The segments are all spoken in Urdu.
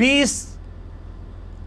20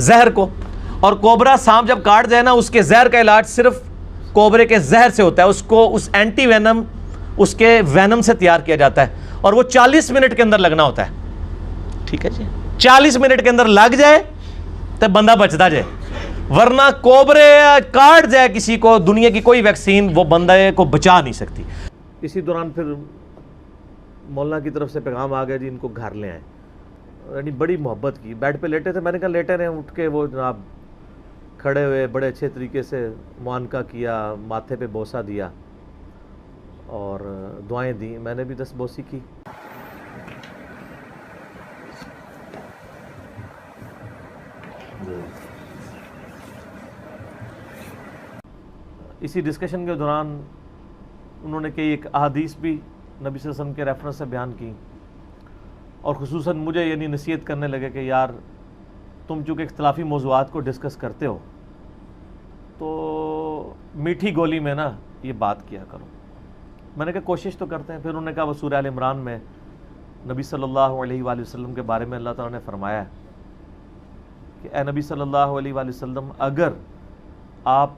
زہر کو. اور کوبرا سانپ جب کاٹ جائے نا, اس کے زہر کا علاج صرف کوبرے کے زہر سے ہوتا ہے. اس کو اس اینٹی وینم اس کے وینم سے تیار کیا جاتا ہے, اور وہ 40 منٹ کے اندر لگنا ہوتا ہے. ٹھیک ہے جی, 40 منٹ کے اندر لگ جائے تو بندہ بچتا جائے, ورنہ کوبرے کاٹ جائے کسی کو, دنیا کی کوئی ویکسین وہ بندے کو بچا نہیں سکتی. اسی دوران پھر مولانا کی طرف سے پیغام آ گیا جی ان کو گھر لے آئیں. یعنی بڑی محبت کی, بیڈ پہ لیٹے تھے, میں نے کہا لیٹے رہے, اٹھ کے وہ جناب کھڑے ہوئے, بڑے اچھے طریقے سے معانقہ کیا, ماتھے پہ بوسہ دیا اور دعائیں دیں. میں نے بھی 10 بوسی کی. اسی ڈسکشن کے دوران انہوں نے کئی ایک احادیث بھی نبی صلی اللہ علیہ وسلم کے ریفرنس سے بیان کی, اور خصوصاً مجھے یعنی نصیحت کرنے لگے کہ یار تم چونکہ اختلافی موضوعات کو ڈسکس کرتے ہو تو میٹھی گولی میں نا یہ بات کیا کرو. میں نے کہا کوشش تو کرتے ہیں. پھر انہوں نے کہا وہ سورہ آل عمران میں نبی صلی اللہ علیہ وآلہ وسلم کے بارے میں اللہ تعالیٰ نے فرمایا کہ اے نبی صلی اللہ علیہ وآلہ وسلم, اگر آپ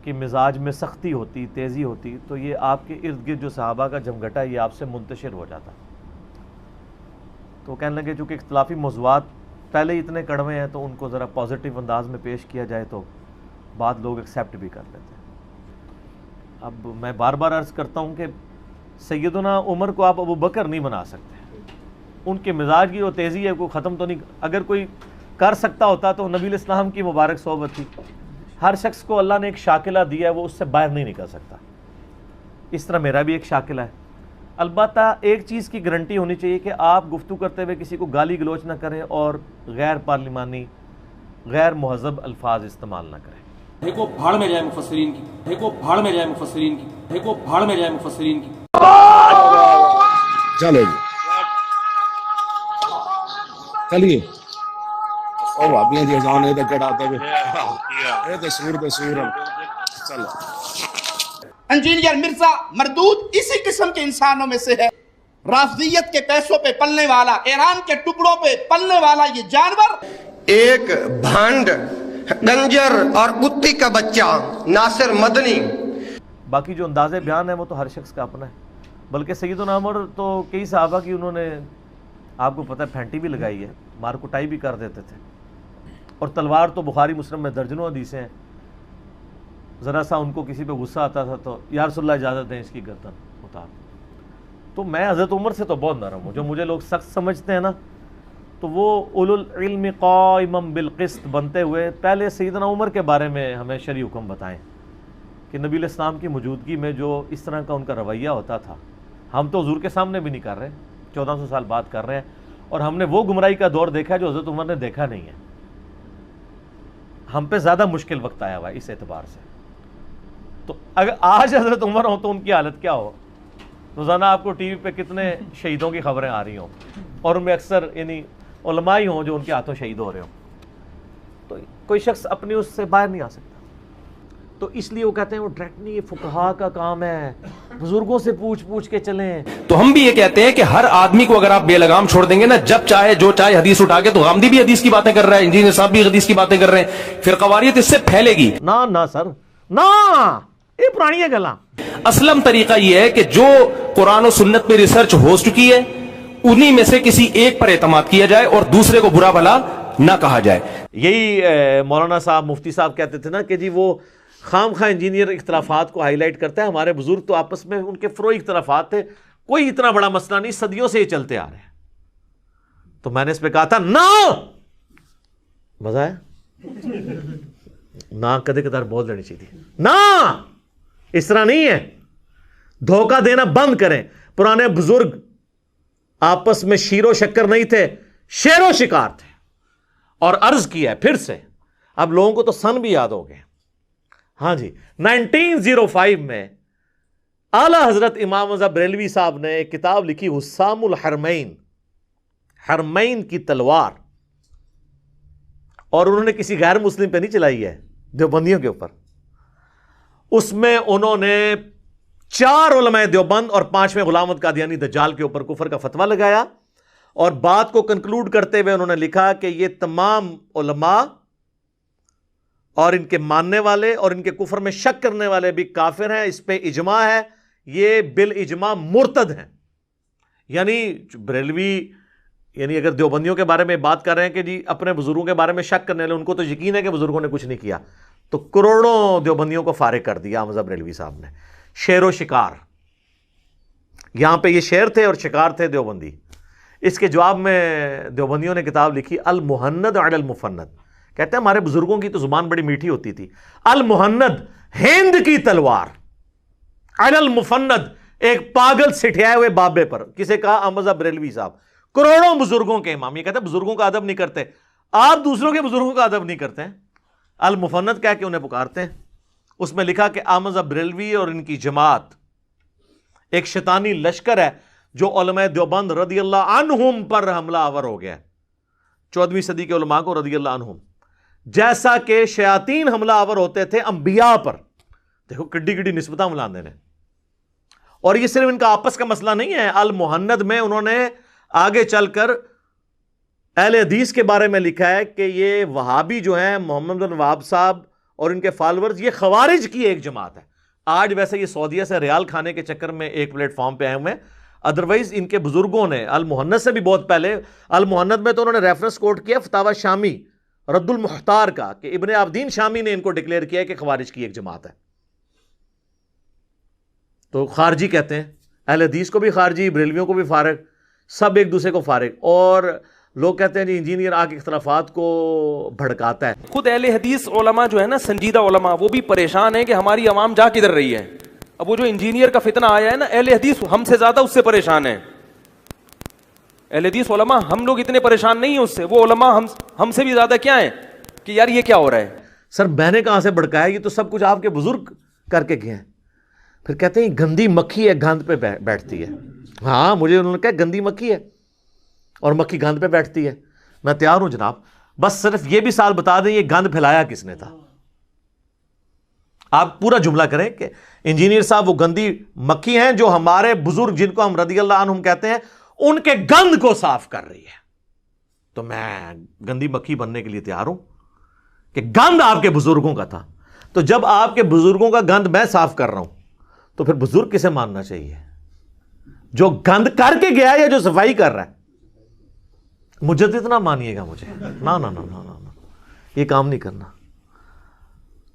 کہ مزاج میں سختی ہوتی, تیزی ہوتی, تو یہ آپ کے ارد گرد جو صحابہ کا جمگھٹا ہے یہ آپ سے منتشر ہو جاتا. تو کہنے لگے چونکہ اختلافی موضوعات پہلے ہی اتنے کڑوے ہیں تو ان کو ذرا پازیٹیو انداز میں پیش کیا جائے تو بعد لوگ ایکسیپٹ بھی کر لیتے ہیں. اب میں بار بار عرض کرتا ہوں کہ سیدنا عمر کو آپ ابو بکر نہیں بنا سکتے. ان کے مزاج کی وہ تیزی ہے, کوئی ختم تو نہیں. اگر کوئی کر سکتا ہوتا تو نبی علیہ السلام کی مبارک صحبت تھی. ہر شخص کو اللہ نے ایک شاکلہ دیا ہے, وہ اس سے باہر نہیں نکل سکتا. اس طرح میرا بھی ایک شاکلہ ہے. البتہ ایک چیز کی گارنٹی ہونی چاہیے کہ آپ گفتگو کرتے ہوئے کسی کو گالی گلوچ نہ کریں اور غیر پارلیمانی, غیر مہذب الفاظ استعمال نہ کریں. دیکھو بھاڑ میں جائے مفسرین کی, دیکھو بھاڑ میں جائے مفسرین کی, دیکھو بھاڑ میں جائے مفسرین کی. چلو جی چلیے. اور بھابیاں دی اذان ہے تے کڑا آتا ہے, اے تے سور چلو. انجینئر مرزا مردود اسی قسم کے انسانوں میں سے ہے. رافضیت کے پیسوں پہ پلنے والا, ایران کے ٹکڑوں پہ پلنے والا یہ جانور, ایک بھانڈ, گنجر اور کتی کا بچہ ناصر مدنی. باقی جو انداز بیان ہے وہ تو ہر شخص کا اپنا ہے. بلکہ سیدنا عمر تو کئی صحابہ کی انہوں نے, آپ کو پتہ ہے, پھینٹی بھی لگائی ہے, مار کٹائی بھی کر دیتے تھے. اور تلوار تو بخاری مسلم میں درجنوں حدیثیں ہیں. ذرا سا ان کو کسی پہ غصہ آتا تھا تو یا رسول اللہ اجازت دیں اس کی گردن اتار. تو میں حضرت عمر سے تو بہت نرم ہوں. جو مجھے لوگ سخت سمجھتے ہیں نا, تو وہ اولو العلم قائما بالقسط بنتے ہوئے پہلے سیدنا عمر کے بارے میں ہمیں شرعی حکم بتائیں کہ نبی علیہ السلام کی موجودگی میں جو اس طرح کا ان کا رویہ ہوتا تھا, ہم تو حضور کے سامنے بھی نہیں کر رہے, 1400 سال بعد کر رہے ہیں, اور ہم نے وہ گمراہی کا دور دیکھا ہے جو حضرت عمر نے دیکھا نہیں ہے. ہم پہ زیادہ مشکل وقت آیا ہوا ہے اس اعتبار سے. تو اگر آج حضرت عمر ہوں تو ان کی حالت کیا ہو. روزانہ آپ کو ٹی وی پہ کتنے شہیدوں کی خبریں آ رہی ہوں, اور ان میں اکثر یعنی علماء ہی ہوں جو ان کے ہاتھوں شہید ہو رہے ہوں. تو کوئی شخص اپنی اس سے باہر نہیں آ سکتا. تو اس لیے وہ کہتے ہیں وہ ڈائریکٹ نہیں, یہ فقہا کا کام ہے, بزرگوں سے پوچھ کے چلیں. تو ہم بھی یہ کہتے ہیں کہ ہر آدمی کو اگر آپ بے لگام چھوڑ دیں گے نا, جب چاہے جو چاہے حدیث اٹھا کے, تو غامدی بھی حدیث کی باتیں کر رہا ہے, انجینئر صاحب بھی حدیث کی باتیں کر رہے ہیں, پھر قواریت اس سے پھیلے گی. نہ سر, نہ, یہ پرانی ہے گلاں. اسلم طریقہ یہ ہے کہ جو قرآن و سنت پہ ریسرچ ہو چکی ہے انہی میں سے کسی ایک پر اعتماد کیا جائے اور دوسرے کو برا بھلا نہ کہا جائے. یہی مولانا صاحب, مفتی صاحب کہتے تھے نا کہ جی وہ خام خواہ انجینئر اختلافات کو ہائی لائٹ کرتا ہے. ہمارے بزرگ تو آپس میں ان کے فروئی اختلافات تھے, کوئی اتنا بڑا مسئلہ نہیں, صدیوں سے یہ چلتے آ رہے ہیں. تو میں نے اس پہ کہا تھا نہ, مزہ ہے نہ, کدے کدار بول دینی چاہیے نہ, اس طرح نہیں ہے. دھوکہ دینا بند کریں. پرانے بزرگ آپس میں شیر و شکر نہیں تھے, شیر و شکار تھے. اور عرض کیا ہے پھر سے, اب لوگوں کو تو سن بھی یاد ہو گئے. ہاں جی, 1905 میں اعلیٰ حضرت امام رضا بریلوی صاحب نے ایک کتاب لکھی, حسام الحرمین, حرمین کی تلوار, اور انہوں نے کسی غیر مسلم پہ نہیں چلائی ہے, دیوبندیوں کے اوپر. اس میں انہوں نے 4 علماء دیوبند اور 5ویں غلام احمد قادیانی دجال کے اوپر کفر کا فتویٰ لگایا, اور بات کو کنکلوڈ کرتے ہوئے انہوں نے لکھا کہ یہ تمام علماء اور ان کے ماننے والے اور ان کے کفر میں شک کرنے والے بھی کافر ہیں، اس پہ اجماع ہے، یہ بالاجماع مرتد ہیں. یعنی بریلوی یعنی اگر دیوبندیوں کے بارے میں بات کر رہے ہیں کہ جی اپنے بزرگوں کے بارے میں شک کرنے والے، ان کو تو یقین ہے کہ بزرگوں نے کچھ نہیں کیا، تو کروڑوں دیوبندیوں کو فارغ کر دیا احمد بریلوی صاحب نے. شیر و شکار، یہاں پہ یہ شیر تھے اور شکار تھے دیوبندی. اس کے جواب میں دیوبندیوں نے کتاب لکھی المہند علی المفند. کہتے ہیں ہمارے بزرگوں کی تو زبان بڑی میٹھی ہوتی تھی. المہند ہند کی تلوار، علی المفند ایک پاگل سٹھیائے ہوئے بابے پر. کسے کہا؟ احمد بریلوی صاحب، کروڑوں بزرگوں کے امام. یہ کہتے ہیں بزرگوں کا ادب نہیں کرتے، آپ دوسروں کے بزرگوں کا ادب نہیں کرتے ہیں. المفند کہہ کے انہیں پکارتے ہیں. اس میں لکھا کہ احمد بریلوی اور ان کی جماعت ایک شیطانی لشکر ہے جو علماء دیوبند رضی اللہ عنہم پر حملہ آور ہو گیا ہے. 14ویں صدی کے علماء کو رضی اللہ عنہم، جیسا کہ شیاطین حملہ آور ہوتے تھے انبیاء پر. دیکھو کڈی کڈی نسبتاں ملاندے نے. اور یہ صرف ان کا آپس کا مسئلہ نہیں ہے. المہند میں انہوں نے آگے چل کر اہل حدیث کے بارے میں لکھا ہے کہ یہ وہابی جو ہیں محمد بن وہاب صاحب اور ان کے فالورز، یہ خوارج کی ایک جماعت ہے. آج ویسے یہ سعودیہ سے ریال کھانے کے چکر میں ایک پلیٹ فارم پہ آئے ہوئے ہیں، ادروائز ان کے بزرگوں نے المہند سے بھی بہت پہلے، المہند میں تو انہوں نے ریفرنس کوٹ کیا فتاوی شامی رد المختار کا کہ ابن عابدین شامی نے ان کو ڈکلیئر کیا کہ خوارج کی ایک جماعت ہے. تو خارجی کہتے ہیں، اہل حدیث کو بھی خارجی، بریلویوں کو بھی فارغ، سب ایک دوسرے کو فارغ. اور لوگ کہتے ہیں جی انجینئر آ کے اختلافات کو بھڑکاتا ہے. خود اہل حدیث علماء جو ہے نا، سنجیدہ علماء، وہ بھی پریشان ہیں کہ ہماری عوام جا کدھر رہی ہے. اب وہ جو انجینئر کا فتنہ آیا ہے نا، اہل حدیث ہم سے زیادہ اس سے پریشان ہیں. اہل حدیث علماء، ہم لوگ اتنے پریشان نہیں ہیں اس سے، وہ علماء ہم سے بھی زیادہ کیا ہیں کہ یار یہ کیا ہو رہا ہے. سر میں نے کہاں سے بھڑکایا؟ یہ تو سب کچھ آپ کے بزرگ کر کے گئے ہیں. پھر کہتے ہیں گندی مکھی ہے گند پہ بیٹھتی ہے. ہاں مجھے انہوں نے کہا گندی مکھی ہے اور مکھی گند پہ بیٹھتی ہے. میں تیار ہوں جناب، بس صرف یہ بھی سال بتا دیں یہ گند پھیلایا کس نے تھا. آپ پورا جملہ کریں کہ انجینئر صاحب وہ گندی مکھی ہیں جو ہمارے بزرگ جن کو ہم رضی اللہ عنہم کہتے ہیں ان کے گند کو صاف کر رہی ہے. تو میں گندی مکھی بننے کے لیے تیار ہوں کہ گند آپ کے بزرگوں کا تھا. تو جب آپ کے بزرگوں کا گند میں صاف کر رہا ہوں تو پھر بزرگ کسے ماننا چاہیے؟ جو گند کر کے گیا یا جو صفائی کر رہا ہے؟ مجدد نہ مانیے گا مجھے، نا نا نا نا نا، یہ کام نہیں کرنا.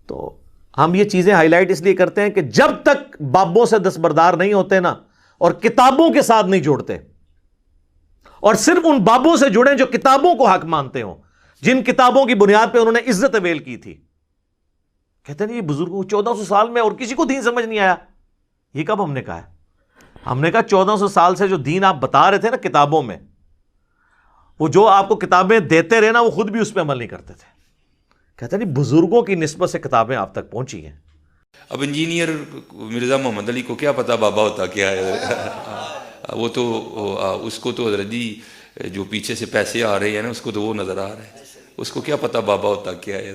تو ہم یہ چیزیں ہائی لائٹ اس لیے کرتے ہیں کہ جب تک بابوں سے دستبردار نہیں ہوتے نا اور کتابوں کے ساتھ نہیں جوڑتے، اور صرف ان بابوں سے جڑیں جو کتابوں کو حق مانتے ہوں، جن کتابوں کی بنیاد پہ انہوں نے عزت اویل کی تھی. کہتے ہیں یہ بزرگوں 1400 سال میں اور کسی کو دین سمجھ نہیں آیا. یہ کب ہم نے کہا ہے؟ ہم نے کہا 1400 سال سے جو دین آپ بتا رہے تھے نا کتابوں میں، وہ جو آپ کو کتابیں دیتے رہے نا، وہ خود بھی اس پہ عمل نہیں کرتے تھے. کہتے ہیں بزرگوں کی نسبت سے کتابیں آپ تک پہنچی ہیں. اب انجینئر مرزا محمد علی کو کیا پتا بابا ہوتا کیا ہے؟ وہ تو اس کو تو حضرت جی جو پیچھے سے پیسے آ رہے ہیں نا، اس کو تو وہ نظر آ رہا ہے، اس کو کیا پتا بابا ہوتا کیا ہے.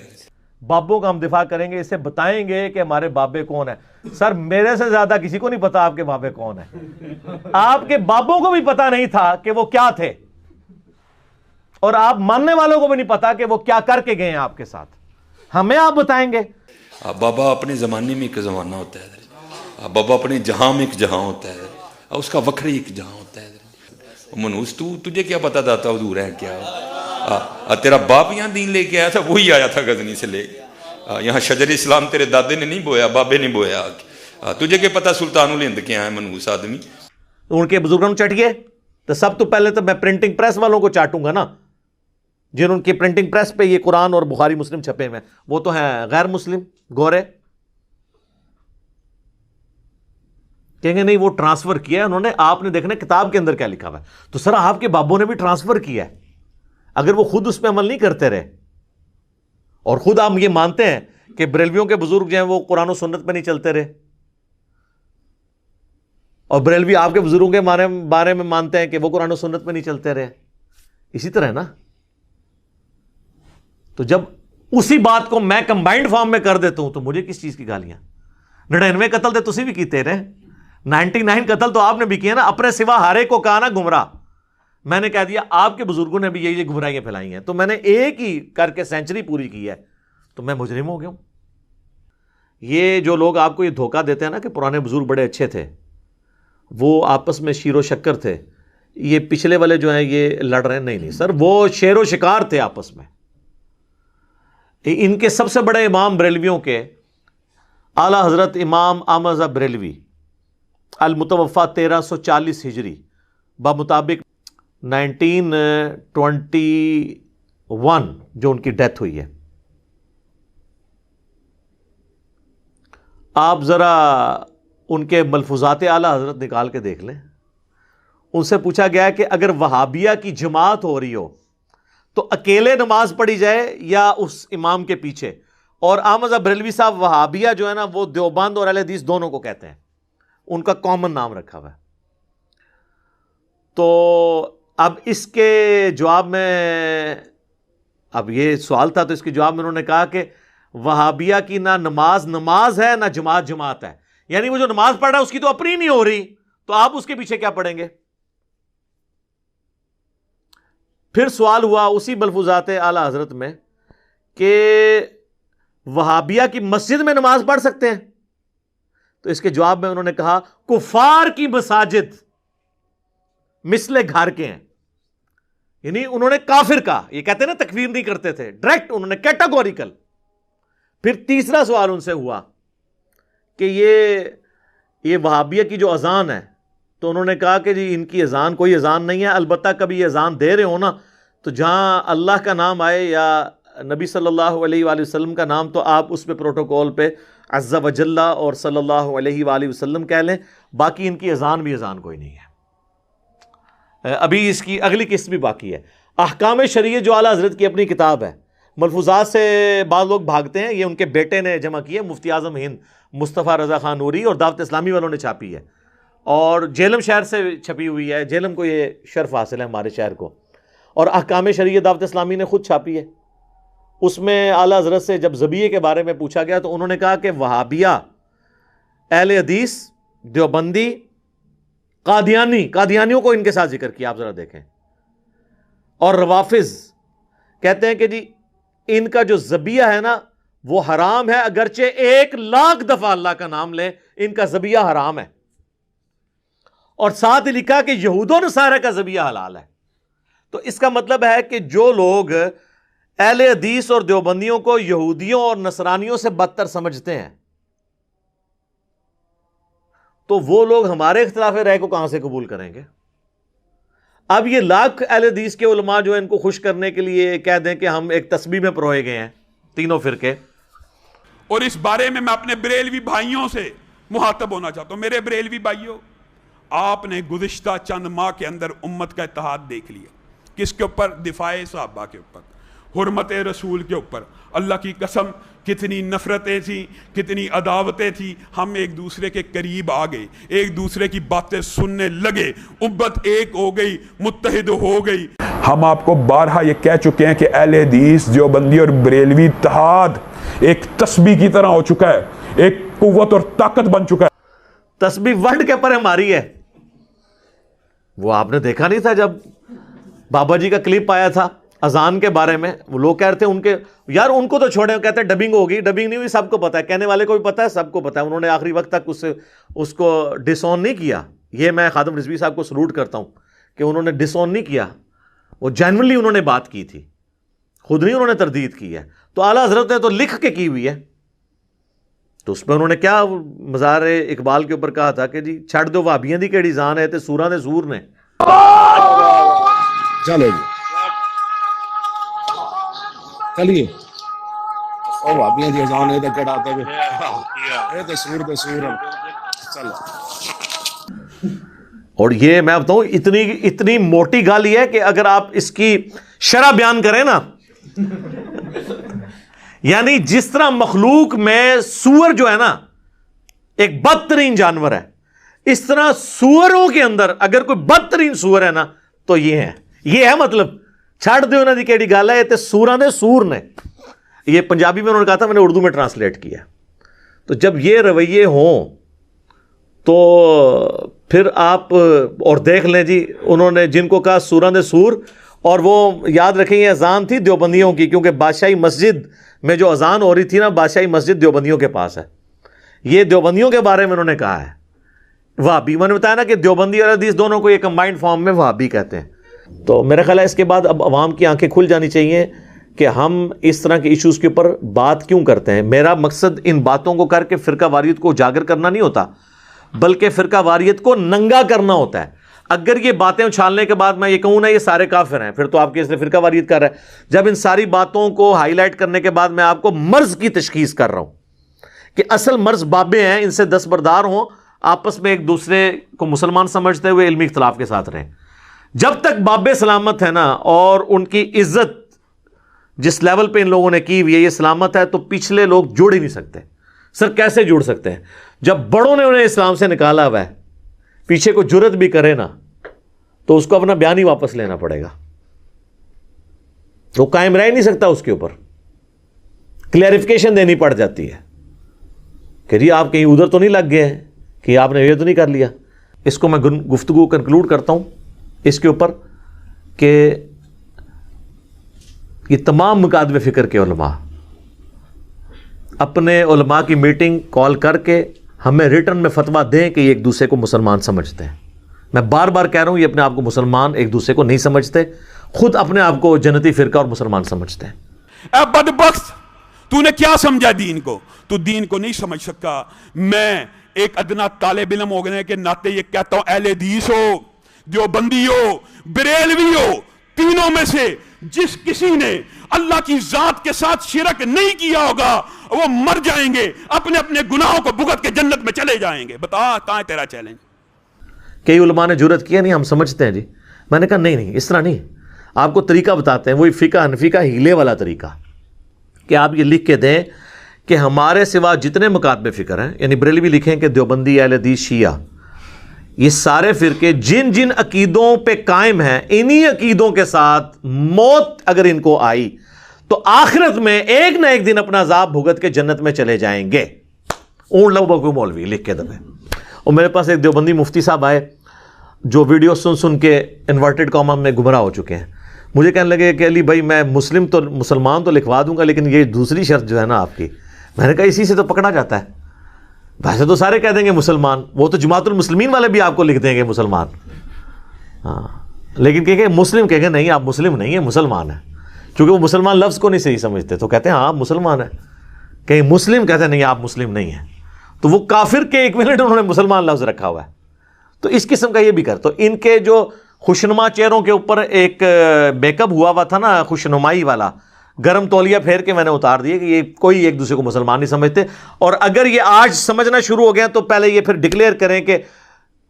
بابوں کا ہم دفاع کریں گے، اسے بتائیں گے کہ ہمارے بابے کون ہیں. سر میرے سے زیادہ کسی کو نہیں پتا آپ کے بابے کون ہیں. آپ کے بابوں کو بھی پتا نہیں تھا کہ وہ کیا تھے، اور آپ ماننے والوں کو بھی نہیں پتا کہ وہ کیا کر کے گئے ہیں آپ کے ساتھ. ہمیں آپ بتائیں گے. بابا اپنے زمانے میں ایک زمانہ ہوتا ہے، بابا اپنے جہاں میں ایک جہاں ہوتا ہے، اس کا وکھری ایک جہاں ہوتا ہے. منوس تجھے کیا پتا داتا حضور ہے کیا؟ تیرا باپ یہاں دین لے کے آیا تھا، وہی آیا تھا غزنی سے لے کے. یہاں شجر اسلام تیرے دادے نے نہیں بویا، بابے نے بویا. تجھے کیا پتا سلطان الہند کے آئے منوس آدمی. ان کے بزرگوں نے چٹ گئے تو سب تو پہلے تو میں پرنٹنگ پریس والوں کو چاٹوں گا نا، جن ان کی پرنٹنگ پریس پہ یہ قرآن اور بخاری مسلم چھپے ہوئے، وہ تو ہیں غیر مسلم گورے. کہیں گے نہیں وہ ٹرانسفر کیا ہے انہوں نے، آپ نے دیکھنا کتاب کے اندر کیا لکھا ہوا ہے. تو سر آپ کے بابوں نے بھی ٹرانسفر کیا ہے، اگر وہ خود اس پہ عمل نہیں کرتے رہے، اور خود آپ یہ مانتے ہیں کہ بریلویوں کے بزرگ جو ہیں وہ قرآن و سنت پہ نہیں چلتے رہے، اور بریلوی آپ کے بزرگوں کے بارے میں مانتے ہیں کہ وہ قرآن و سنت پہ نہیں چلتے رہے، اسی طرح نا. تو جب اسی بات کو میں کمبائنڈ فارم میں کر دیتا ہوں تو مجھے کس چیز کی گالیاں؟ 99 قتل تے تسی بھی کیتے رہے، 99 قتل تو آپ نے بھی کیے نا، اپنے سوا ہر ایک کو کہا نا گمراہ. میں نے کہہ دیا آپ کے بزرگوں نے بھی یہ گمراہیاں پھیلائی ہیں، تو میں نے ایک ہی کر کے سینچری پوری کی ہے. تو میں مجرم ہو گیا ہوں. یہ جو لوگ آپ کو یہ دھوکہ دیتے ہیں نا کہ پرانے بزرگ بڑے اچھے تھے, وہ آپس میں شیر و شکر تھے, یہ پچھلے والے جو ہیں یہ لڑ رہے ہیں, نہیں سر, وہ شیر و شکار تھے آپس میں. ان کے سب سے بڑے امام بریلویوں کے اعلیٰ حضرت امام احمد رضا بریلوی المتوفا 1340 ہجری بمطابق 1921 جو ان کی ڈیتھ ہوئی ہے. آپ ذرا ان کے ملفوظات اعلیٰ حضرت نکال کے دیکھ لیں. ان سے پوچھا گیا ہے کہ اگر وہابیہ کی جماعت ہو رہی ہو تو اکیلے نماز پڑھی جائے یا اس امام کے پیچھے. اور احمد بریلوی صاحب وہابیہ جو ہے نا وہ دیوبند اور اہل حدیث دونوں کو کہتے ہیں, ان کا کامن نام رکھا ہوا ہے. تو اب اس کے جواب میں, اب یہ سوال تھا تو اس کے جواب میں انہوں نے کہا کہ وہابیہ کی نہ نماز ہے نہ جماعت ہے. یعنی وہ جو نماز پڑھ رہا ہے اس کی تو اپنی نہیں ہو رہی, تو آپ اس کے پیچھے کیا پڑھیں گے. پھر سوال ہوا اسی ملفوظات اعلیٰ حضرت میں کہ وہابیہ کی مسجد میں نماز پڑھ سکتے ہیں. تو اس کے جواب میں انہوں نے کہا کفار کی مساجد مثل گھر کے ہیں. یعنی انہوں نے کافر کہا, یہ کہتے ہیں نا تکفیر نہیں کرتے تھے, ڈائریکٹ انہوں نے کیٹاگوریکل. پھر تیسرا سوال ان سے ہوا کہ یہ وہابیہ کی جو اذان ہے, تو انہوں نے کہا کہ جی ان کی اذان کوئی اذان نہیں ہے, البتہ کبھی یہ اذان دے رہے ہو نا تو جہاں اللہ کا نام آئے یا نبی صلی اللہ علیہ وآلہ وسلم کا نام تو آپ اس پہ پروٹوکول پہ عز و جل اور صلی اللہ علیہ وآلہ وسلم کہہ لیں, باقی ان کی اذان بھی اذان کوئی نہیں ہے. ابھی اس کی اگلی قسط بھی باقی ہے. احکام شریعہ جو اعلیٰ حضرت کی اپنی کتاب ہے, ملفوظات سے بعض لوگ بھاگتے ہیں, یہ ان کے بیٹے نے جمع کی ہے, مفتی اعظم ہند مصطفیٰ رضا خان نوری اور دعوت اسلامی والوں نے چھاپی ہے, اور جہلم شہر سے چھپی ہوئی ہے. جہلم کو یہ شرف حاصل ہے ہمارے شہر کو. اور احکام شریعہ دعوت اسلامی نے خود چھاپی ہے. اس میں اعلیٰ حضرت سے جب ذبیحے کے بارے میں پوچھا گیا تو انہوں نے کہا کہ وہابیہ, اہل حدیث, دیوبندی, قادیانیوں کو ان کے ساتھ ذکر کیا, آپ ذرا دیکھیں. اور روافظ کہتے ہیں کہ جی ان کا جو ذبیحہ ہے نا وہ حرام ہے, اگرچہ 1,00,000 دفعہ اللہ کا نام لیں ان کا ذبیحہ حرام ہے. اور ساتھ لکھا کہ یہود و نصارہ کا ذبیحہ حلال ہے. تو اس کا مطلب ہے کہ جو لوگ اہل حدیث اور دیوبندیوں کو یہودیوں اور نصرانیوں سے بدتر سمجھتے ہیں, تو وہ لوگ ہمارے اختلاف رائے کو کہاں سے قبول کریں گے. اب یہ لاکھ اہل حدیث کے علماء جو ان کو خوش کرنے کے لیے کہہ دیں کہ ہم ایک تسبیح میں پروئے گئے ہیں, تینوں فرقے. اور اس بارے میں اپنے بریلوی بھائیوں سے مخاطب ہونا چاہتا ہوں. میرے بریلوی بھائیوں, آپ نے گزشتہ چند ماہ کے اندر امت کا اتحاد دیکھ لیا. کس کے اوپر؟ دفاع صحابہ کے اوپر, حرمت رسول کے اوپر. اللہ کی قسم کتنی نفرتیں تھیں, کتنی عداوتیں تھیں. ہم ایک دوسرے کے قریب آ گئے, ایک دوسرے کی باتیں سننے لگے, امت ایک ہو گئی, متحد ہو گئی. ہم آپ کو بارہا یہ کہہ چکے ہیں کہ اہل حدیث, دیوبندی اور بریلوی اتحاد ایک تسبیح کی طرح ہو چکا ہے, ایک قوت اور طاقت بن چکا ہے. تسبیح ورلڈ کے پر ہماری ہے. وہ آپ نے دیکھا نہیں تھا جب بابا جی کا کلپ آیا تھا اذان کے بارے میں, وہ لوگ کہہ رہے تھے ان کے, یار ان کو تو چھوڑیں, کہتے ہیں ڈبنگ ہوگی. ڈبنگ نہیں ہوئی, سب کو پتا ہے, کہنے والے کو بھی پتا ہے, سب کو پتا ہے. انہوں نے آخری وقت تک اس کو ڈس آن نہیں کیا. یہ میں خادم رضوی صاحب کو سلوٹ کرتا ہوں کہ انہوں نے ڈس آن نہیں کیا, وہ جینوئنلی انہوں نے بات کی تھی, خود نہیں انہوں نے تردید کی ہے. تو اعلیٰ حضرت نے تو لکھ کے کی ہوئی ہے. تو اس پہ انہوں نے کیا مزار اقبال کے اوپر کہا تھا کہ جی چھڑ دو وہابیاں دی کیڑی جان ہے تے سوراں دے زور نے. چلو جی چلیے, او وہابیاں دی اذان ہے تے کیڑا آتا ہے, اے تے سور چلو. اور یہ میں بتاؤں اتنی موٹی گال یہ ہے کہ اگر آپ اس کی شرح بیان کریں نا, یعنی جس طرح مخلوق میں سور جو ہے نا ایک بدترین جانور ہے, اس طرح سوروں کے اندر اگر کوئی بدترین سور ہے نا تو یہ ہے مطلب چھڑ دے انہوں نے کیڑی گل ہے تے سوراں دے سور نے. یہ پنجابی میں انہوں نے کہا تھا, میں نے اردو میں ٹرانسلیٹ کیا. تو جب یہ رویے ہوں تو پھر آپ اور دیکھ لیں جی, انہوں نے جن کو کہا سوراں دے سور, اور وہ یاد رکھیں یہ اذان تھی دیوبندیوں کی، کیونکہ بادشاہی مسجد میں جو اذان ہو رہی تھی نا، بادشاہی مسجد دیوبندیوں کے پاس ہے. یہ دیوبندیوں کے بارے میں انہوں نے کہا ہے. وہابی، میں نے بتایا نا کہ دیوبندی اور حدیث دونوں کو یہ کمبائنڈ فارم میں وہابی کہتے ہیں. تو میرا خیال ہے اس کے بعد اب عوام کی آنکھیں کھل جانی چاہیے کہ ہم اس طرح کے ایشوز کے اوپر بات کیوں کرتے ہیں. میرا مقصد ان باتوں کو کر کے فرقہ واریت کو اجاگر کرنا نہیں ہوتا، بلکہ فرقہ واریت کو ننگا کرنا ہوتا ہے. اگر یہ باتیں اچھالنے کے بعد میں یہ کہوں نا یہ سارے کافر ہیں، پھر تو آپ کے اس نے فرقہ واریت کر رہا ہے. جب ان ساری باتوں کو ہائی لائٹ کرنے کے بعد میں آپ کو مرض کی تشخیص کر رہا ہوں کہ اصل مرض بابے ہیں، ان سے دستبردار ہوں، آپس میں ایک دوسرے کو مسلمان سمجھتے ہوئے علمی اختلاف کے ساتھ رہیں. جب تک بابے سلامت ہے نا، اور ان کی عزت جس لیول پہ ان لوگوں نے کی ہوئی ہے یہ سلامت ہے، تو پچھلے لوگ جوڑ ہی نہیں سکتے. سر کیسے جوڑ سکتے ہیں جب بڑوں نے انہیں اسلام سے نکالا ہوا ہے؟ پیچھے کو جرت بھی کرے نا تو اس کو اپنا بیان ہی واپس لینا پڑے گا. وہ قائم رہ نہیں سکتا، اس کے اوپر کلیریفیکیشن دینی پڑ جاتی ہے کہ جی آپ کہیں ادھر تو نہیں لگ گئے ہیں، کہ آپ نے یہ تو نہیں کر لیا. اس کو میں گفتگو کنکلوڈ کرتا ہوں اس کے اوپر کہ یہ تمام مکاتب فکر کے علماء اپنے علماء کی میٹنگ کال کر کے ہمیں ریٹرن میں فتویٰ دیں کہ یہ ایک دوسرے کو مسلمان سمجھتے ہیں. میں بار بار کہہ رہا ہوں یہ اپنے آپ کو مسلمان ایک دوسرے کو نہیں سمجھتے، خود اپنے آپ کو جنتی فرقہ اور مسلمان سمجھتے ہیں. اے بدبخت، تو نے کیا سمجھا دین کو؟ تو دین کو نہیں سمجھ سکا. میں ایک ادنا طالب علم ہونے کے ناطے یہ کہتا ہوں، اہل حدیث ہو، دیوبندی ہو، بریلوی ہو، تینوں میں سے جس کسی نے اللہ کی ذات کے ساتھ شرک نہیں کیا ہوگا وہ مر جائیں گے، اپنے اپنے گناہوں کو بھگت کے جنت میں چلے جائیں گے. بتا کہاں ہے تیرا چیلنج؟ کئی علماء نے جرت کیا نہیں ہم سمجھتے ہیں جی. میں نے کہا نہیں اس طرح نہیں، آپ کو طریقہ بتاتے ہیں، وہی فقہ حنفی کا ہیلے والا طریقہ کہ آپ یہ لکھ کے دیں کہ ہمارے سوا جتنے مکاتب فکر ہیں، یعنی بریلوی لکھیں کہ دیوبندی، اہل حدیث، شیعہ، یہ سارے فرقے جن جن عقیدوں پہ قائم ہیں، انہی عقیدوں کے ساتھ موت اگر ان کو آئی تو آخرت میں ایک نہ ایک دن اپنا عذاب بھگت کے جنت میں چلے جائیں گے. اون لو بکو مولوی لکھ کے دبے. اور میرے پاس ایک دیوبندی مفتی صاحب آئے جو ویڈیو سن کے انورٹڈ کاما میں گمراہ ہو چکے ہیں. مجھے کہنے لگے کہ علی بھائی میں مسلمان تو لکھوا دوں گا، لیکن یہ دوسری شرط جو ہے نا آپ کی، میں نے کہا اسی سے تو پکڑا جاتا ہے. ویسے تو سارے کہہ دیں گے مسلمان، وہ تو جماعت المسلمین والے بھی آپ کو لکھ دیں گے مسلمان، ہاں، لیکن کہ مسلم کہیں گے نہیں آپ مسلم نہیں ہیں، مسلمان ہیں. چونکہ وہ مسلمان لفظ کو نہیں صحیح سمجھتے تو کہتے ہیں ہاں آپ مسلمان ہیں. کہیں مسلم کہتے ہیں نہیں آپ مسلم نہیں ہیں، تو وہ کافر کے ایکویلنٹ انہوں نے مسلمان لفظ رکھا ہوا ہے. تو اس قسم کا یہ بھی کر. تو ان کے جو خوشنما چہروں کے اوپر ایک میک اپ ہوا تھا نا خوشنمائی والا، گرم تولیہ پھیر کے میں نے اتار دیے کہ یہ کوئی ایک دوسرے کو مسلمان نہیں سمجھتے. اور اگر یہ آج سمجھنا شروع ہو گیا تو پہلے یہ پھر ڈکلیئر کریں کہ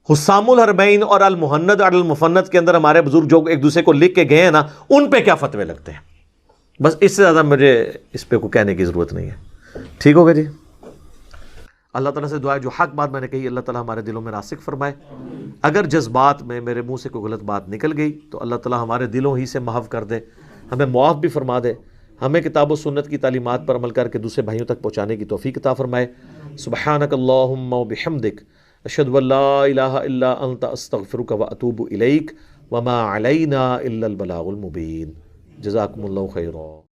حسام الحرمین اور المحند اور المفند کے اندر ہمارے بزرگ جو ایک دوسرے کو لکھ کے گئے ہیں نا، ان پہ کیا فتوے لگتے ہیں. بس اس سے زیادہ مجھے اس پہ کو کہنے کی ضرورت نہیں ہے. ٹھیک ہوگا جی. اللہ تعالیٰ سے دعا ہے جو حق بات میں نے کہی اللہ تعالیٰ ہمارے دلوں میں راسخ فرمائے. اگر جذبات میں میرے منہ سے کوئی غلط بات نکل گئی تو اللہ تعالیٰ ہمارے دلوں ہی سے محو کر دے، ہمیں معاف بھی فرما دے، ہمیں کتاب و سنت کی تعلیمات پر عمل کر کے دوسرے بھائیوں تک پہنچانے کی توفیق عطا فرمائے. سبحانک اللہم و بحمدک اشہد ان لا الہ الا انت استغفرک و اتوب الیک وما علینا الا البلاغ المبین. جزاکم اللہ خیرا.